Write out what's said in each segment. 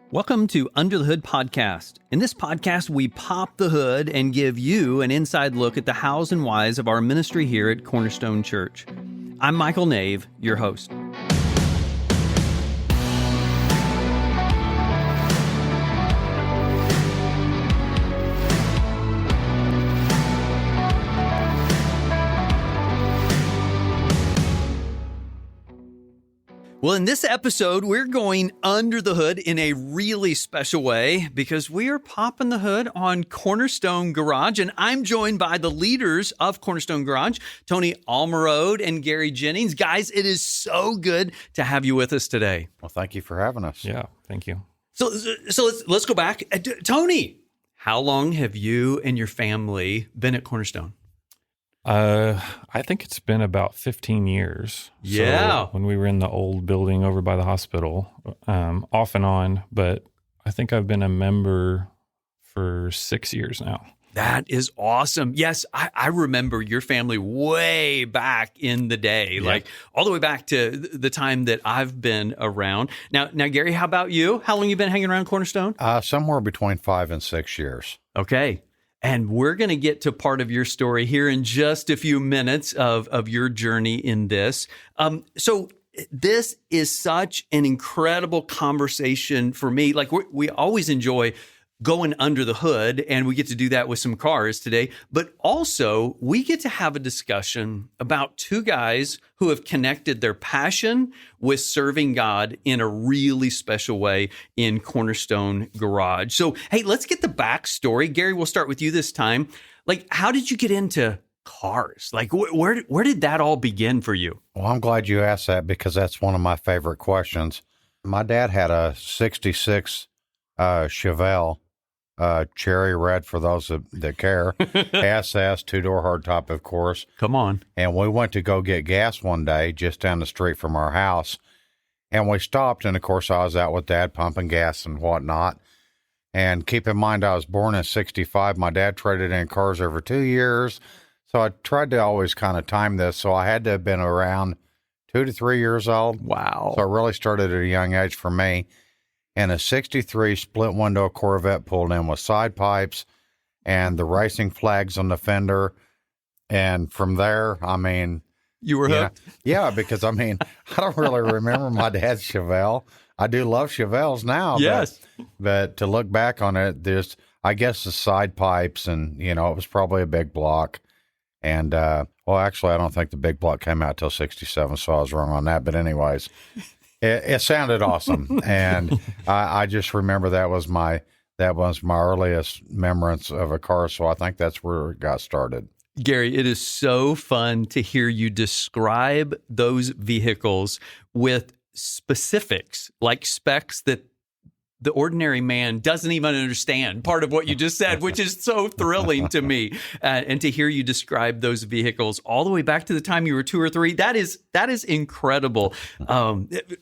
Welcome to Under the Hood Podcast. In this podcast, we pop the hood and give you an inside look at the hows and whys of our ministry here at Cornerstone Church. I'm Michael Nave, your host. Well, in this episode, we're going under the hood in a really special way because we are popping the hood on Cornerstone Garage, and I'm joined by the leaders of Cornerstone Garage, Tony Almerode and Gary Jennings. Guys, it is so good to have you with us today. Well, thank you for having us. Yeah, thank you. So let's go back. Tony, how long have you and your family been at Cornerstone? I think it's been about 15 years. Yeah. So when we were in the old building over by the hospital, off and on, but I think I've been a member for 6 years now. That is awesome. Yes, I remember your family way back in the day, like all the way back to the time that I've been around. Now, Gary, how about you? How long you been hanging around Cornerstone? Somewhere between 5 and 6 years. Okay. And we're going to get to part of your story here in just a few minutes of your journey in this. So this is such an incredible conversation for me. Like we always enjoy going under the hood, and we get to do that with some cars today. But also, we get to have a discussion about two guys who have connected their passion with serving God in a really special way in Cornerstone Garage. So, hey, let's get the backstory. Gary, we'll start with you this time. Like, how did you get into cars? Like, where did that all begin for you? Well, I'm glad you asked that because that's one of my favorite questions. My dad had a 66 Chevelle. Cherry red for those that care. SS, two-door hardtop, of course. Come on. And we went to go get gas one day just down the street from our house. And we stopped, and of course, I was out with Dad pumping gas and whatnot. And keep in mind, I was born in 65. My dad traded in cars every 2 years. So I tried to always kind of time this. So I had to have been around 2 to 3 years old. Wow. So it really started at a young age for me. And a 63 split window Corvette pulled in with side pipes and the racing flags on the fender. And from there, I mean, you were hooked? Yeah, because I mean, I don't really remember my dad's Chevelle. I do love Chevelles now. Yes. But to look back on it, there's, I guess, the side pipes and, it was probably a big block. And, well, actually, I don't think the big block came out till 67, so I was wrong on that. But anyways. It sounded awesome, and I just remember that was my earliest remembrance of a car, so I think that's where it got started. Gary, it is so fun to hear you describe those vehicles with specifics, like specs that the ordinary man doesn't even understand, part of what you just said, which is so thrilling to me. And to hear you describe those vehicles all the way back to the time you were 2 or 3, that is incredible.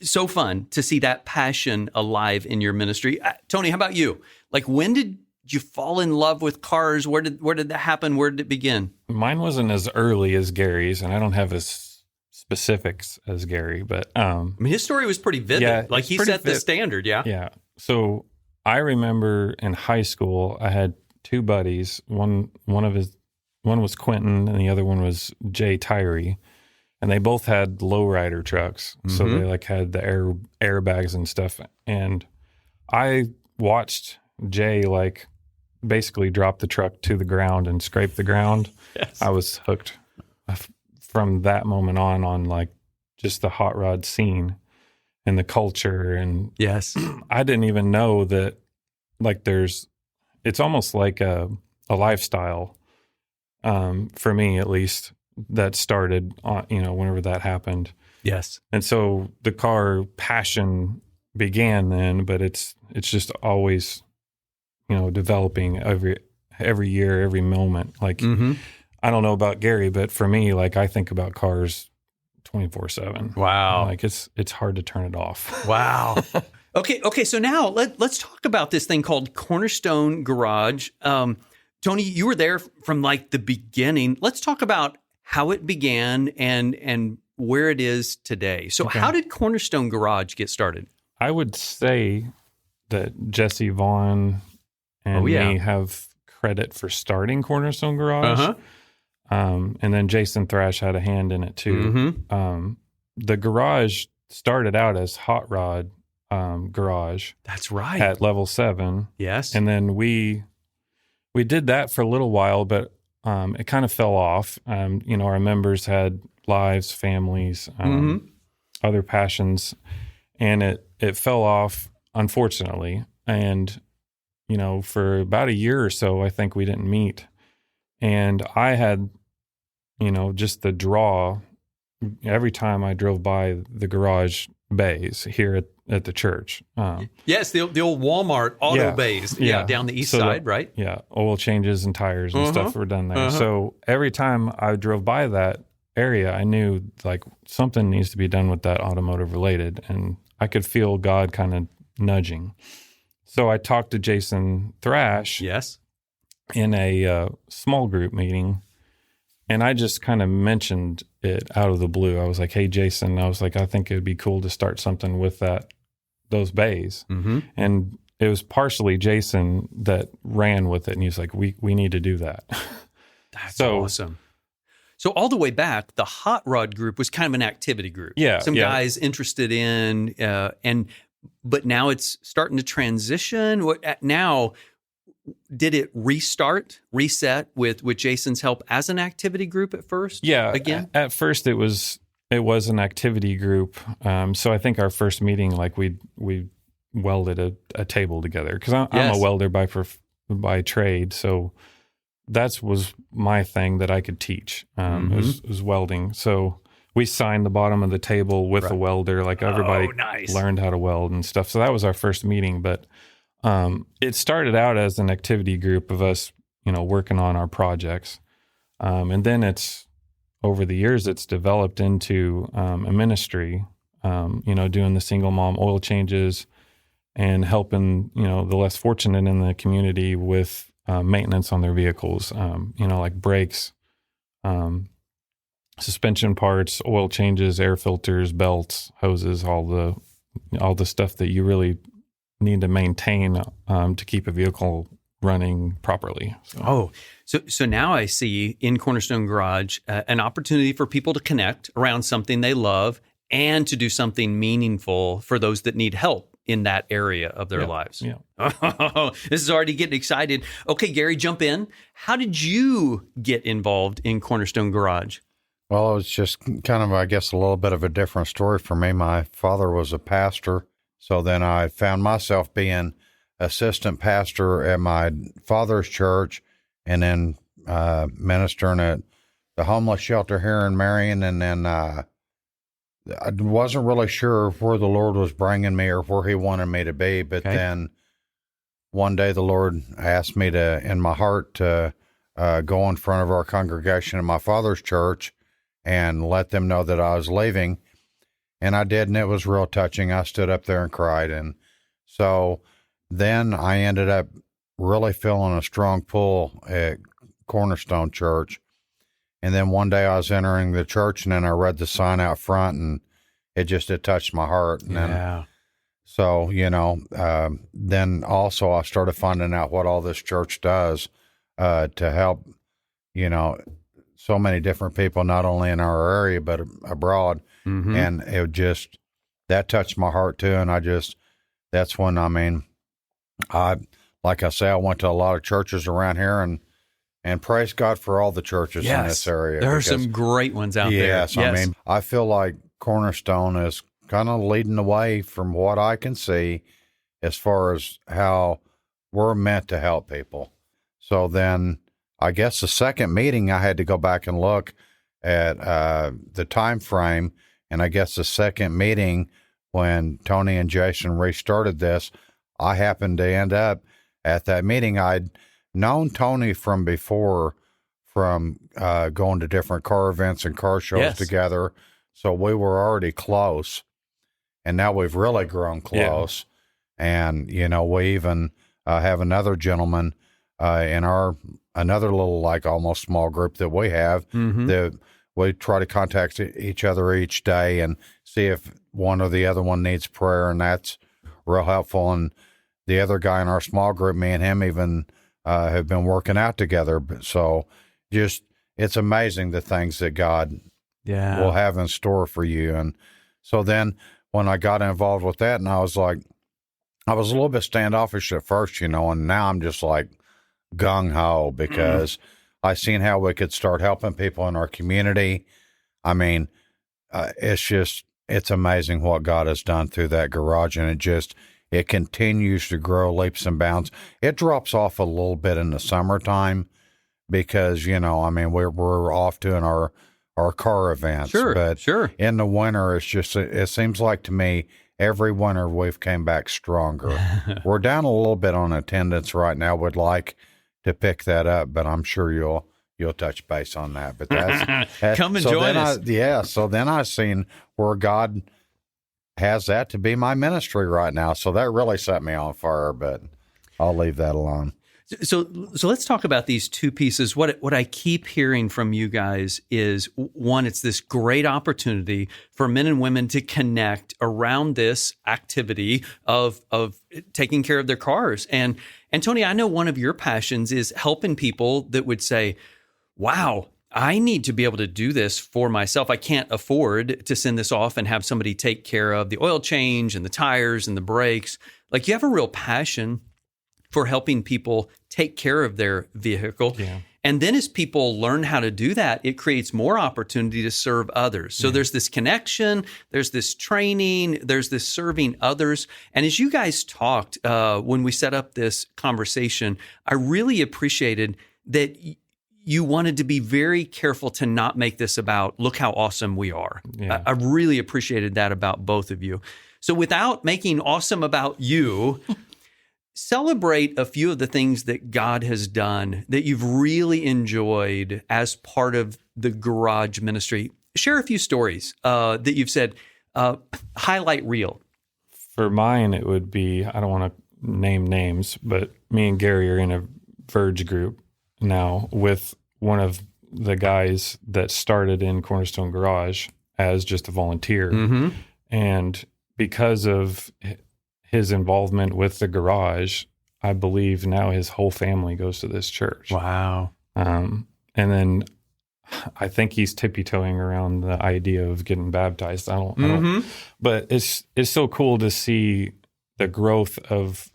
So fun to see that passion alive in your ministry. Tony, how about you? Like, when did you fall in love with cars? Where did that happen? Where did it begin? Mine wasn't as early as Gary's, and I don't have as specifics as Gary, but I mean, his story was pretty vivid. Yeah, like he set the standard. Yeah. So I remember in high school, I had two buddies. One was Quentin, and the other one was Jay Tyree, and they both had lowrider trucks. Mm-hmm. So they like had the airbags and stuff. And I watched Jay like basically drop the truck to the ground and scrape the ground. Yes. I was hooked from that moment on like just the hot rod scene and the culture. And yes, I didn't even know that like it's almost like a lifestyle for me, at least, that started on, whenever that happened. Yes. And so the car passion began then, but it's just always, developing every year, every moment. Like, I don't know about Gary, but for me, like, I think about cars 24/7. Wow. Like it's hard to turn it off. Wow. Okay. So now let's talk about this thing called Cornerstone Garage. Tony, you were there from like the beginning. Let's talk about how it began and where it is today. So How did Cornerstone Garage get started? I would say that Jesse Vaughn and me have credit for starting Cornerstone Garage. And then Jason Thrash had a hand in it too. The garage started out as Hot Rod Garage. That's right. At level 7. Yes. And then we did that for a little while, but it kind of fell off. Our members had lives, families, other passions, and it fell off, unfortunately. And, for about a year or so, I think we didn't meet. And I had, just the draw every time I drove by the garage bays here at the church. Yes, the old Walmart auto bays, down the east side, right? Yeah, oil changes and tires and stuff were done there. So every time I drove by that area, I knew like something needs to be done with that automotive related, and I could feel God kind of nudging. So I talked to Jason Thrash in a small group meeting, and I just kind of mentioned it out of the blue. I was like, hey, Jason, I think it'd be cool to start something with those bays. And it was partially Jason that ran with it, and he was like, we need to do that. That's awesome. So all the way back, the Hot Rod group was kind of an activity group. Yeah. Some guys interested in, but now it's starting to transition. Now, did it reset with Jason's help as an activity group at first? Yeah. Again? At first it was an activity group. So I think our first meeting, like we welded a table together, because I'm a welder by trade. So that was my thing that I could teach, was welding. So we signed the bottom of the table with a welder, like everybody learned how to weld and stuff. So that was our first meeting, but it started out as an activity group of us, working on our projects. And then over the years, it's developed into a ministry, doing the single mom oil changes and helping, the less fortunate in the community with maintenance on their vehicles, like brakes, suspension parts, oil changes, air filters, belts, hoses, all the stuff that you really need to maintain to keep a vehicle running properly. So now I see in Cornerstone Garage an opportunity for people to connect around something they love and to do something meaningful for those that need help in that area of their lives. Yeah. This is already getting excited. Okay, Gary, jump in. How did you get involved in Cornerstone Garage? Well, it was just kind of, I guess, a little bit of a different story for me. My father was a pastor, so then I found myself being assistant pastor at my father's church, and then ministering at the homeless shelter here in Marion, and then I wasn't really sure where the Lord was bringing me or where he wanted me to be. But then one day the Lord asked me in my heart to go in front of our congregation in my father's church and let them know that I was leaving. And I did, and it was real touching. I stood up there and cried. And so then I ended up really feeling a strong pull at Cornerstone Church. And then one day I was entering the church, and then I read the sign out front, and it touched my heart. And then, so, then also I started finding out what all this church does to help, so many different people, not only in our area, but abroad. And it that touched my heart too. And that's when, like I say, I went to a lot of churches around here, and praise God for all the churches in this area. There are some great ones out there. Yes. I feel like Cornerstone is kind of leading the way from what I can see as far as how we're meant to help people. So then I guess the second meeting, I had to go back and look at the time frame. And I guess the second meeting, when Tony and Jason restarted this, I happened to end up at that meeting. I'd known Tony from before, from going to different car events and car shows together. So we were already close. And now we've really grown close. Yeah. And, we even have another gentleman in another little, like, almost small group that we have, that we try to contact each other each day and see if one or the other one needs prayer, and that's real helpful. And the other guy in our small group, me and him even have been working out together. So just, it's amazing the things that God will have in store for you. And so then when I got involved with that, and I was a little bit standoffish at first, and now I'm just like gung-ho because I seen how we could start helping people in our community. I mean, it's amazing what God has done through that garage, and it continues to grow leaps and bounds. It drops off a little bit in the summertime because, we're off doing our car events. Sure. In the winter, it seems like to me, every winter we've came back stronger. We're down a little bit on attendance right now. Would like to pick that up, but I'm sure you'll touch base on that. But that's come and join us. So then I seen where God has that to be my ministry right now. So that really set me on fire, but I'll leave that alone. So let's talk about these two pieces. What I keep hearing from you guys is, one, it's this great opportunity for men and women to connect around this activity of taking care of their cars. And Tony, I know one of your passions is helping people that would say, wow, I need to be able to do this for myself. I can't afford to send this off and have somebody take care of the oil change and the tires and the brakes. Like, you have a real passion for helping people take care of their vehicle. Yeah. And then as people learn how to do that, it creates more opportunity to serve others. So there's this connection, there's this training, there's this serving others. And as you guys talked, when we set up this conversation, I really appreciated that you wanted to be very careful to not make this about, look how awesome we are. Yeah. I really appreciated that about both of you. So without making awesome about you, celebrate a few of the things that God has done that you've really enjoyed as part of the garage ministry. Share a few stories that you've said, highlight reel. For mine, it would be, I don't want to name names, but me and Gary are in a Verge group now with one of the guys that started in Cornerstone Garage as just a volunteer. Mm-hmm. And because of his involvement with the garage, I believe now his whole family goes to this church. Wow. And then I think he's tippy-toeing around the idea of getting baptized. I don't, but it's so cool to see the growth of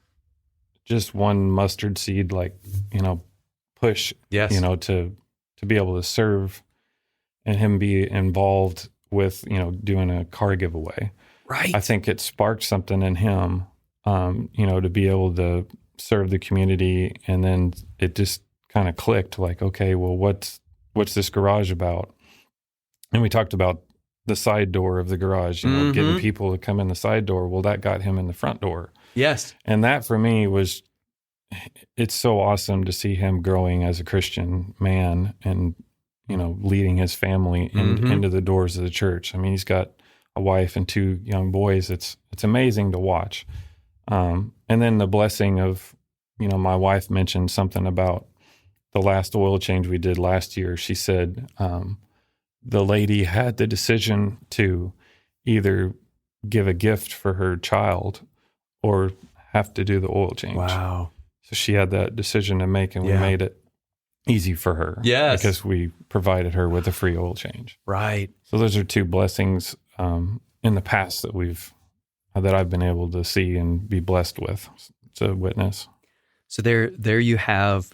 just one mustard seed, push, to be able to serve and him be involved with, doing a car giveaway. Right. I think it sparked something in him, to be able to serve the community. And then it just kind of clicked like, okay, well, what's this garage about? And we talked about the side door of the garage, getting people to come in the side door. Well, that got him in the front door. Yes. And that for me it's so awesome to see him growing as a Christian man and, leading his family into the doors of the church. I mean, he's got a wife and two young boys. It's amazing to watch. And then the blessing of, my wife mentioned something about the last oil change we did last year. She said the lady had the decision to either give a gift for her child or have to do the oil change. Wow. So she had that decision to make, and we made it easy for her. Yes. Because we provided her with a free oil change. Right. So those are two blessings in the past that I've been able to see and be blessed with to witness. So there you have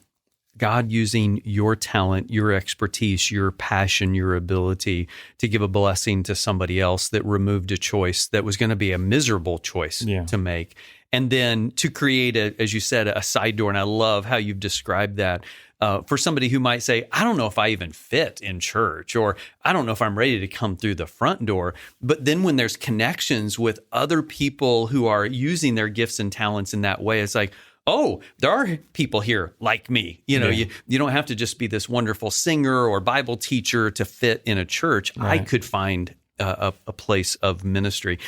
God using your talent, your expertise, your passion, your ability to give a blessing to somebody else that removed a choice that was going to be a miserable choice to make. And then to create, as you said, a side door. And I love how you've described that for somebody who might say, I don't know if I even fit in church, or I don't know if I'm ready to come through the front door. But then when there's connections with other people who are using their gifts and talents in that way, it's like, oh, there are people here like me. You don't have to just be this wonderful singer or Bible teacher to fit in a church. Right. I could find a place of ministry.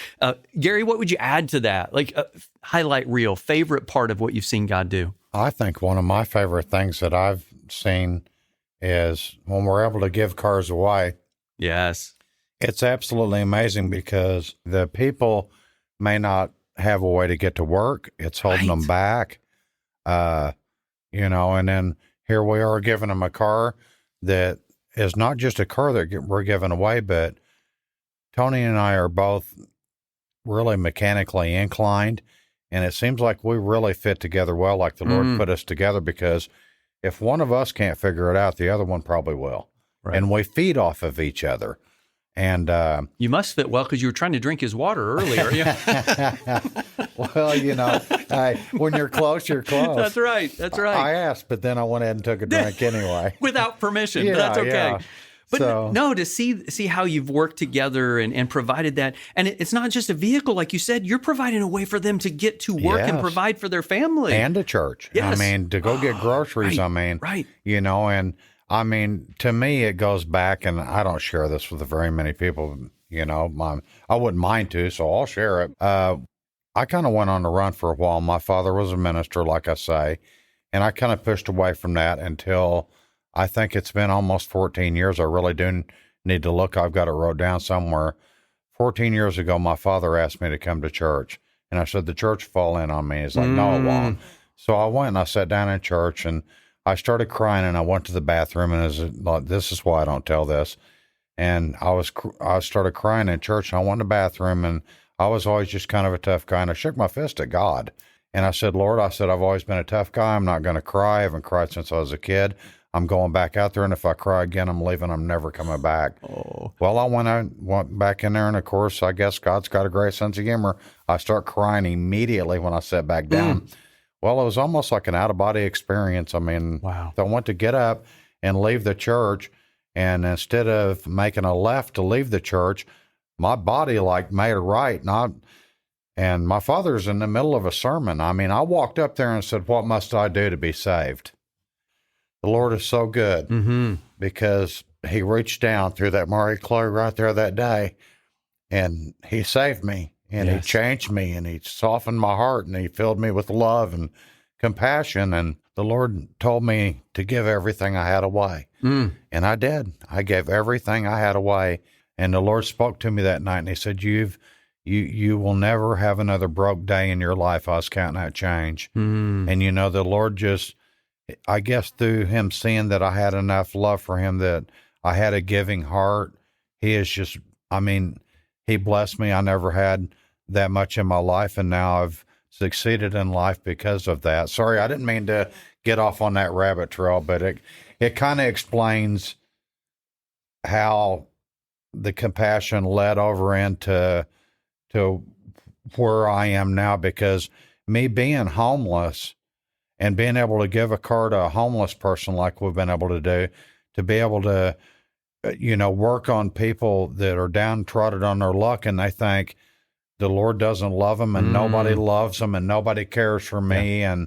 Gary, what would you add to that? Like highlight reel, favorite part of what you've seen God do? I think one of my favorite things that I've seen is when we're able to give cars away. Yes. It's absolutely amazing because the people may not have a way to get to work. It's holding them back. And then here we are giving them a car that is not just a car that we're giving away, but Tony and I are both really mechanically inclined, and it seems like we really fit together well, like the Lord put us together, because if one of us can't figure it out, the other one probably will. Right. And we feed off of each other. And you must fit well because you were trying to drink his water earlier. Well, when you're close, you're close. That's right. I asked, but then I went ahead and took a drink anyway. Without permission, but that's okay. Yeah. But no, to see how you've worked together and provided that. And it's not just a vehicle, like you said, you're providing a way for them to get to work and provide for their family. And a church. Yes. To go get groceries, right. And to me, it goes back, and I don't share this with very many people, I wouldn't mind to, so I'll share it. I kind of went on the run for a while. My father was a minister, like I say, and I kind of pushed away from that until I think it's been almost 14 years. I really do need to look. I've got it wrote down somewhere. 14 years ago, my father asked me to come to church, and I said, the church fall in on me. He's like, no, it won't. So I went and I sat down in church, and I started crying, and I went to the bathroom, and this is why I don't tell this. And I started crying in church, and I went to the bathroom, and I was always just kind of a tough guy, and I shook my fist at God. And I said, Lord, I've always been a tough guy. I'm not going to cry. I haven't cried since I was a kid. I'm going back out there, and if I cry again, I'm leaving. I'm never coming back. Oh. Well, I went back in there, and of course, I guess God's got a great sense of humor. I start crying immediately when I sat back down. Well, it was almost like an out-of-body experience. Wow. I went to get up and leave the church, and instead of making a left to leave the church, my body made a right, and my father's in the middle of a sermon. I walked up there and said, what must I do to be saved? The Lord is so good because he reached down through that Murray clay right there that day, and he saved me, and he changed me, and he softened my heart, and he filled me with love and compassion. And the Lord told me to give everything I had away. And I did. I gave everything I had away. And the Lord spoke to me that night, and he said, you will never have another broke day in your life. I was counting that change. And the Lord just, I guess through him seeing that I had enough love for him, that I had a giving heart, he is just, he blessed me. I never had that much in my life, and now I've succeeded in life because of that. Sorry, I didn't mean to get off on that rabbit trail, but it kind of explains how the compassion led over into where I am now, because me being homeless and being able to give a car to a homeless person like we've been able to do, to be able to, work on people that are downtrodden on their luck, and they think the Lord doesn't love them, and nobody loves them, and nobody cares for me. And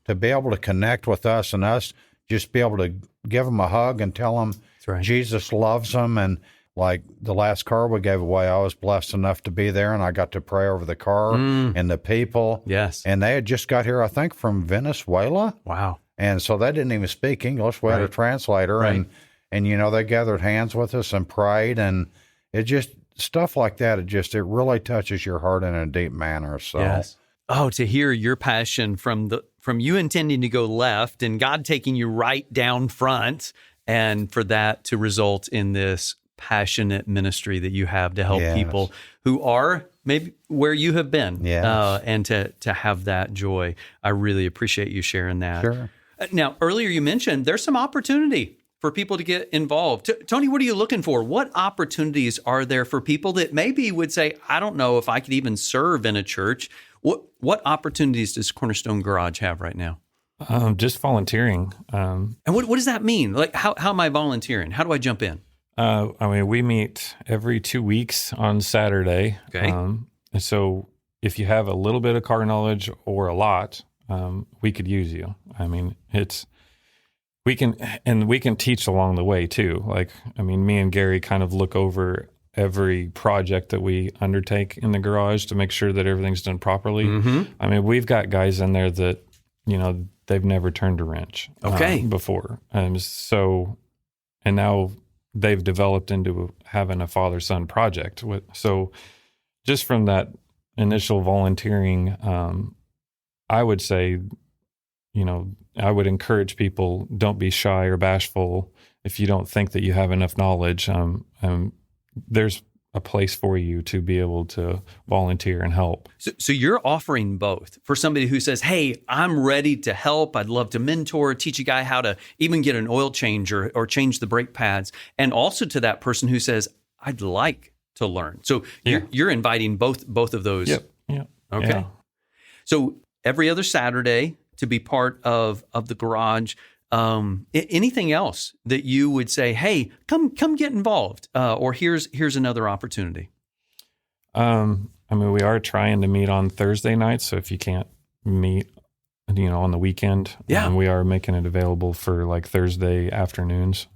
to be able to connect with us, and us just be able to give them a hug and tell them Jesus loves them. And like the last car we gave away, I was blessed enough to be there, and I got to pray over the car and the people. Yes. And they had just got here, I think, from Venezuela. Wow. And so they didn't even speak English. We had a translator, and they gathered hands with us and prayed, and it just, stuff like that, it really touches your heart in a deep manner. So, yes. Oh, to hear your passion from you intending to go left and God taking you right down front, and for that to result in this passionate ministry that you have to help people who are maybe where you have been, and to have that joy. I really appreciate you sharing that. Sure. Now, earlier you mentioned there's some opportunity for people to get involved. Tony, what are you looking for? What opportunities are there for people that maybe would say, I don't know if I could even serve in a church? What opportunities does Cornerstone Garage have right now? Just volunteering. And what does that mean? Like, how am I volunteering? How do I jump in? We meet every 2 weeks on Saturday. Okay. And so if you have a little bit of car knowledge or a lot, we could use you. We can teach along the way too. Me and Gary kind of look over every project that we undertake in the garage to make sure that everything's done properly. We've got guys in there that, they've never turned a wrench before. And now they've developed into having a father-son project. So just from that initial volunteering, I would say, I would encourage people, don't be shy or bashful. If you don't think that you have enough knowledge, there's a place for you to be able to volunteer and help. So you're offering both for somebody who says, hey, I'm ready to help. I'd love to mentor, teach a guy how to even get an oil change or change the brake pads. And also to that person who says, I'd like to learn. So you're inviting both of those. Yep. Okay. Yeah. So every other Saturday to be part of the garage. Anything else that you would say, hey, come get involved, or here's another opportunity? We are trying to meet on Thursday nights. So if you can't meet, on the weekend, we are making it available for like Thursday afternoons.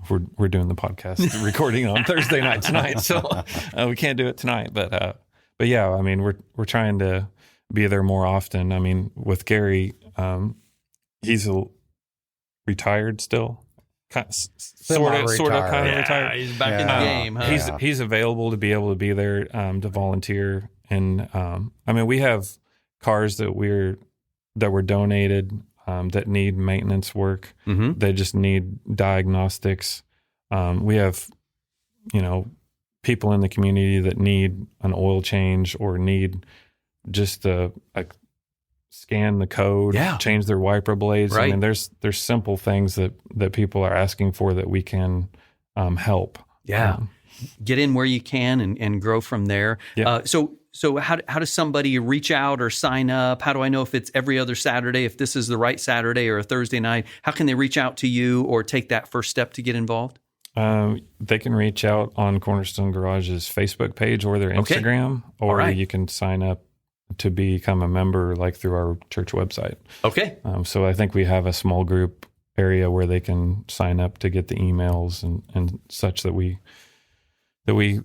We're doing the podcast recording on Thursday night tonight, so we can't do it tonight. But yeah, we're trying to be there more often. With Gary, he's retired still, sort of kind of retired. He's back in the game. Huh? He's available to be able to be there to volunteer, and we have cars that were donated that need maintenance work. Mm-hmm. They just need diagnostics. We have people in the community that need an oil change or need just to scan the code, change their wiper blades. Right. There's simple things that people are asking for that we can help. Yeah. Get in where you can and grow from there. Yeah. So how does somebody reach out or sign up? How do I know if it's every other Saturday, if this is the right Saturday or a Thursday night? How can they reach out to you or take that first step to get involved? They can reach out on Cornerstone Garage's Facebook page or their Instagram, or you can sign up to become a member like through our church website. Okay. So I think we have a small group area where they can sign up to get the emails and such that we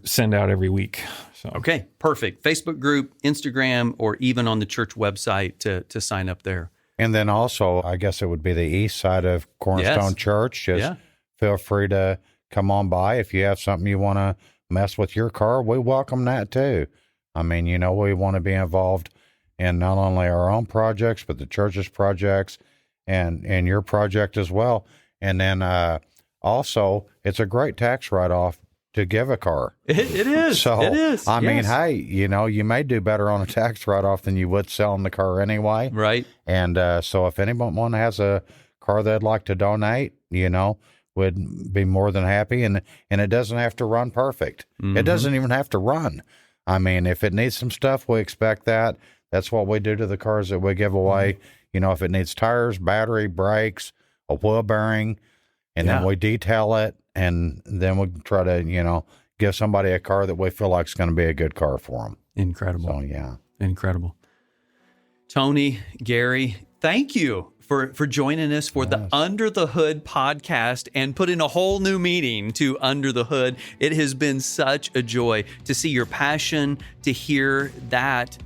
send out every week. So. Okay, perfect. Facebook group, Instagram, or even on the church website to sign up there. And then also, I guess it would be the east side of Cornerstone Church. Just feel free to come on by. If you have something you want to mess with your car, we welcome that too. We want to be involved in not only our own projects, but the church's projects and your project as well. And then also, it's a great tax write-off to give a car. It is. So, it is. Hey, you may do better on a tax write-off than you would selling the car anyway. Right. And so if anyone has a car they'd like to donate, would be more than happy. And it doesn't have to run perfect. Mm-hmm. It doesn't even have to run. If it needs some stuff, we expect that. That's what we do to the cars that we give away. Mm-hmm. If it needs tires, battery, brakes, a wheel bearing, and then we detail it, and then we try to, give somebody a car that we feel like is going to be a good car for them. Incredible. So, Incredible. Tony, Gary, thank you for joining us for the Under the Hood podcast and putting a whole new meaning to Under the Hood. It has been such a joy to see your passion, to hear that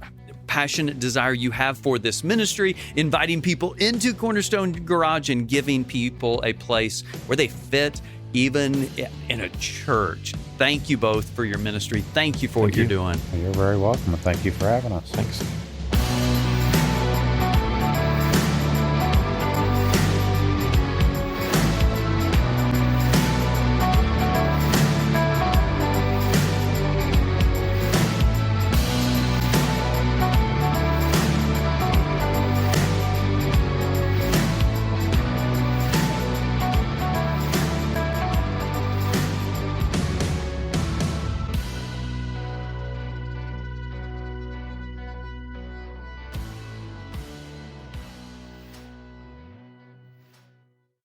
passionate desire you have for this ministry, inviting people into Cornerstone Garage and giving people a place where they fit, even in a church. Thank you both for your ministry. Thank you for what you're doing. You're very welcome. Thank you for having us. Thanks.